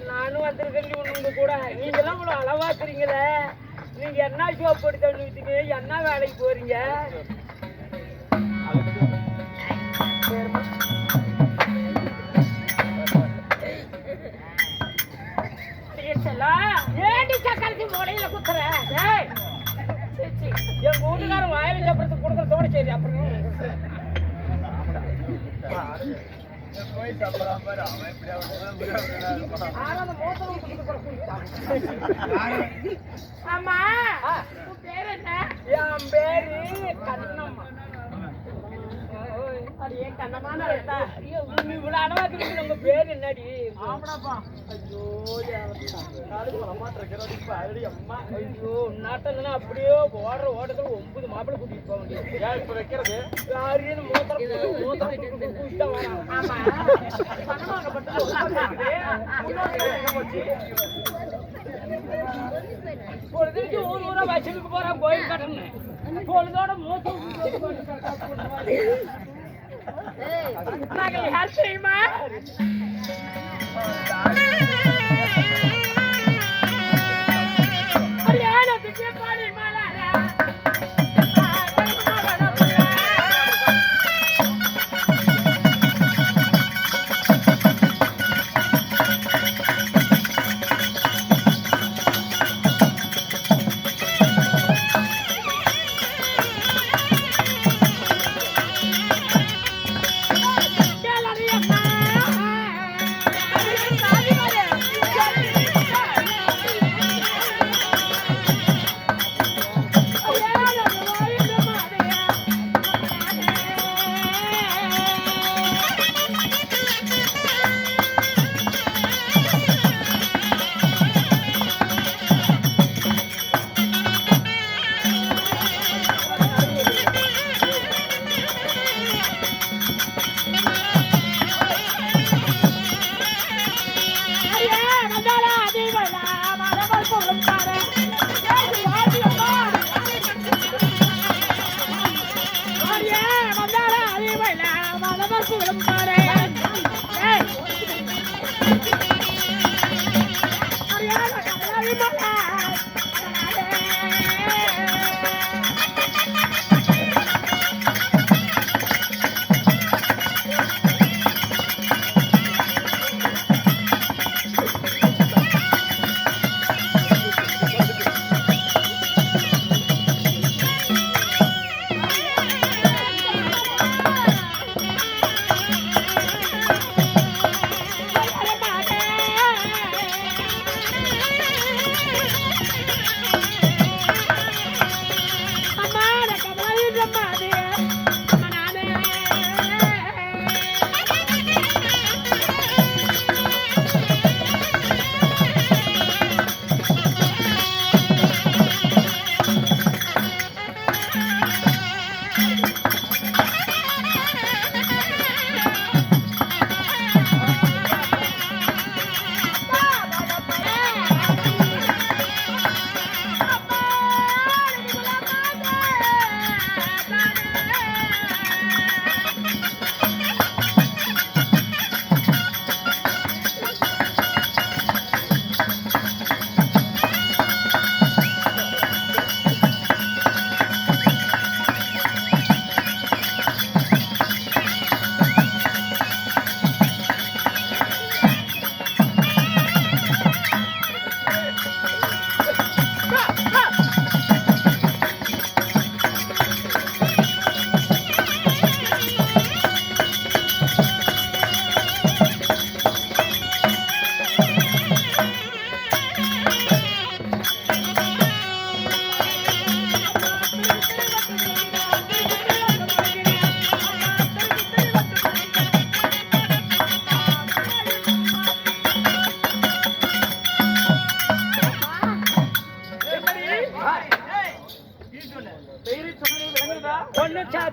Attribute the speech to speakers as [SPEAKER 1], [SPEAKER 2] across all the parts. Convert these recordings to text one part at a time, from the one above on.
[SPEAKER 1] நானும் வந்திருக்கேன் உங்க கூட. நீங்க எல்லாம் இவ்வளவு அளவாக்குறீங்களே, நீங்க என்ன ஜோப் போட்டு தள்ளிட்டீங்க, என்ன வேலைக்கு போறீங்க? ஏண்டி சக்கரத்தி மூலையில குத்துற? என் வீட்டுக்காரன் வாயில சாப்பிடறதுக்கு கொடுக்கறதோட சரி. அப்புறம் ஆமா, பேரு என்ன? என் பேரு கண்ணம்மா. அடியே கண்ணமான இவ்வளவு அடவாக்கு உங்க பேரு என்னடி? ஐயோ நாட்டா அப்படியே ஓடுற ஓட்டத்துல 9 மாப்பிள்ளை கூட்டிட்டு போக வேண்டியது. இப்ப வைக்கிறது யாரையும் பொழுதுக்கு ஊரா வச்சுக்கு போறான் கோயில் கட்டணும். பொழுதோட மூத்தம் யார் தெரியுமா?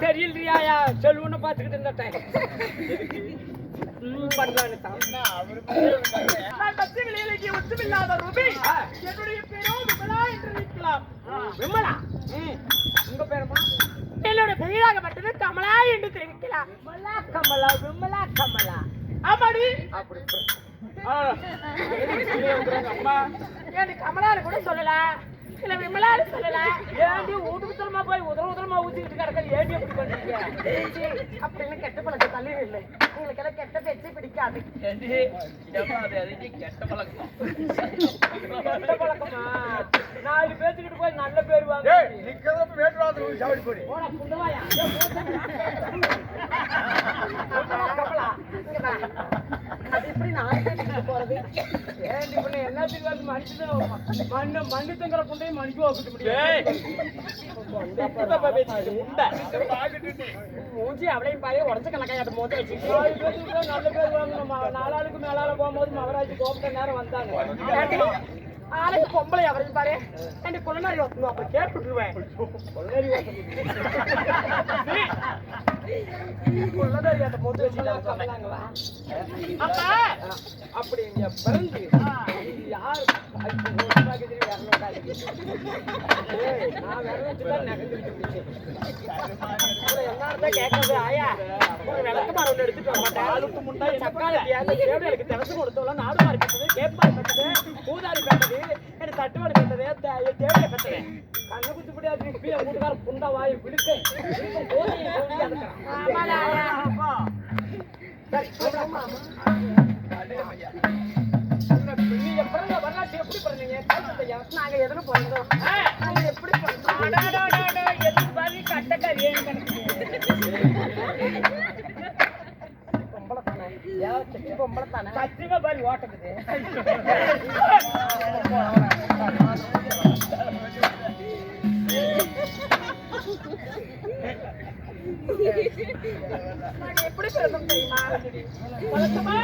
[SPEAKER 1] தெரியலையா சொல்லுன்னு பாத்துக்கிட்டு இருந்தேன். விமலா, உங்க பேருமா? என்னோட பெயராகப்பட்டது கமலா என்று தெரிவிக்கலாம். கமலா, விமலா கமலா. ஆமாடி. அப்படி
[SPEAKER 2] அம்மா
[SPEAKER 1] ஏன் கமலான்னு கூட சொல்லல இல்ல விமலான்னு சொல்லல ஏண்டி ஊதுபுத்தலமா போய் உதரமா ஊத்திக்கிட்டு கிடக்க ஏண்டி எப்படி பண்றீங்க அப்படின்னு கெட்ட பழக்கம் தள்ளி இல்லை உங்களுக்கு எல்லாம் கெட்ட பேச்சு பிடிக்காது
[SPEAKER 2] கெட்ட பழக்கம்
[SPEAKER 1] கெட்ட பழக்கமா 4 பேத்துக்கிட்டு போய் நல்ல பேர் வாங்க போடா புண்டவாயா கமலா அது எப்படி 4 பேத்துக்கிட்டு போறது ஏண்டி பண்ண எல்லாத்துக்கும் வந்து மண்ணு தங்குற புண்டையும் மணிக்கு வாக்கிட்டு முடியாது மூஞ்சி அவளையும் பாரு உடச்ச கணக்காயாட்ட மோத வச்சு நல்ல பேர் வாங்கணும் 4 ஆளுக்கு மேலால போகும்போது மகராஜ் கோபத்த நேரம் வந்தாங்க ஆளுக்கு பொம்பளை அவரையும் பாரு என் குழந்தை ஓட்டணும் அப்ப கேட்டுருவேன் குழந்தையாட்ட மோத வச்சு அப்படி இங்க பிறந்து யார் நான் விரலத்துதான் நகர்ந்துட்டு என்னதான் கேட்கறது ஆயா ஒரு விளக்கு மரம் ஒன்று எடுத்துட்டு வர மாட்டேன் சக்கால எனக்கு திறந்து கொடுத்தோம் நாடு மாறி கட்டது கேப்பாரி கட்டது பூதாரி கட்டது எனக்கு தட்டுவாடு கட்டது தேவையை கட்டது கண்ணு குத்து முடியாது இப்பயே வீட்டுக்கார புண்டா வாய் விழுக்க நீங்க பிறந்த வரலாற்று எப்படி பிறந்தீங்க நாங்க எதுன்னு பிறந்தோம் நாங்க எப்படி எதுக்கு பாதி கட்டக்காரி ஏன் பொம்பளை தானே பொம்பளை தானே சத்தியமா பாதி ஓட்டக்குது நாங்க எப்படி பிறந்தோம் தெரியுமா வளர்த்துமா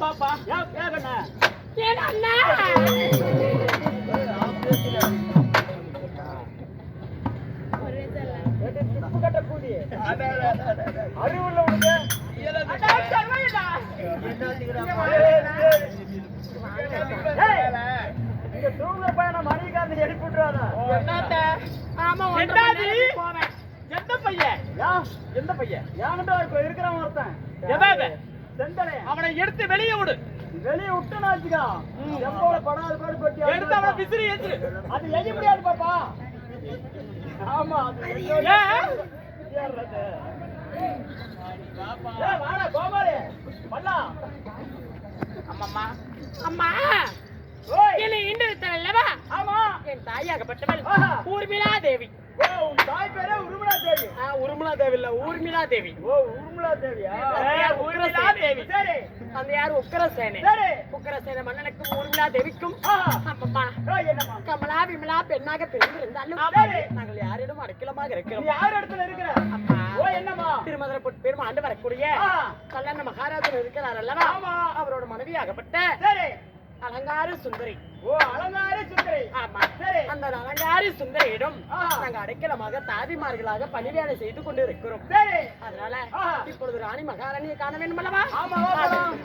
[SPEAKER 1] பாப்பா ஏன் கேக்கண்ணா
[SPEAKER 2] ஏன்னா அண்ணா
[SPEAKER 1] திப்பு கட்ட கூடி அறிவுள்ள உனக்கு இங்க தூங்குற பையன் மணிக்காந்து எழுப்பி விட்டுறாதா
[SPEAKER 2] என்னத்த ஆமா போவேன்
[SPEAKER 1] எந்த பையன் எந்த பையன் யான்டா இருக்கிறவன் ஒருத்தன்
[SPEAKER 2] எதாவது
[SPEAKER 1] செந்தனை
[SPEAKER 2] அவனை எடுத்து வெளியே விடு
[SPEAKER 1] வெளியே விட்டுனா வச்சுக்கா எம்போட படாத பேர் பட்டி
[SPEAKER 2] எடுத்து அவனை விசிறி ஏத்து
[SPEAKER 1] அது எய்ய முடியாது பாப்பா ஆமா அது ஏறுறது வாடா கோபாலு பண்ணா
[SPEAKER 2] அம்மம்மா அம்மா
[SPEAKER 1] ஓய்
[SPEAKER 2] என்னை இன்று
[SPEAKER 1] ஆமா
[SPEAKER 2] என் தாயாகப்பட்டவள்
[SPEAKER 1] ஆஹா.
[SPEAKER 2] ஊர்மிளா தேவி
[SPEAKER 1] உன் தாய் பேரே உருமலா தேவி
[SPEAKER 2] உருமிளா தேவி இல்ல ஊர்மிளா தேவி
[SPEAKER 1] ஓ உருமலா தேவியா
[SPEAKER 2] உக்ரசேன தேவி
[SPEAKER 1] சரி
[SPEAKER 2] அந்த யார் உக்ரசேனை
[SPEAKER 1] சரி
[SPEAKER 2] உக்ரசேன மன்னனுக்கும் ஊர்மிளா தேவிக்கும்
[SPEAKER 1] ஆஹா.
[SPEAKER 2] அம்மம்மா
[SPEAKER 1] என்னம்மா
[SPEAKER 2] கமலா விமலா பெண்ணாக பிறந்திருந்தாலும்
[SPEAKER 1] சரி.
[SPEAKER 2] நாங்கள் யாரிடம் அடைக்கலமாக
[SPEAKER 1] நீ
[SPEAKER 2] இருக்கிறோம்
[SPEAKER 1] யார் இடத்துல இருக்கிற
[SPEAKER 2] அம்மா
[SPEAKER 1] ஓ என்னம்மா
[SPEAKER 2] திருமதுரை பெரும் ஆண்டு வரக்கூடிய
[SPEAKER 1] ஆஹா.
[SPEAKER 2] கல்லண்ண மகாராஜன் இருக்கிறார் அல்லவா
[SPEAKER 1] ஆமா.
[SPEAKER 2] அவரோட மனைவியாகப்பட்ட
[SPEAKER 1] சரி
[SPEAKER 2] அலங்கார சுந்தரி
[SPEAKER 1] ஓ அலங்கார சுந்தரி
[SPEAKER 2] ஆமா
[SPEAKER 1] சரி
[SPEAKER 2] அந்த அலங்காரி சுந்தரியிடம்
[SPEAKER 1] ஆஹா.
[SPEAKER 2] நாங்க அடைக்கலமாக தாதிமார்களாக பணிவேலை செய்து கொண்டு இருக்கிறோம்
[SPEAKER 1] சரி
[SPEAKER 2] அதனால
[SPEAKER 1] ஆஹா.
[SPEAKER 2] இப்பொழுது ராணி மகாராணியை காண வேண்டும் அல்லவா
[SPEAKER 1] ஆமா வா போலாம்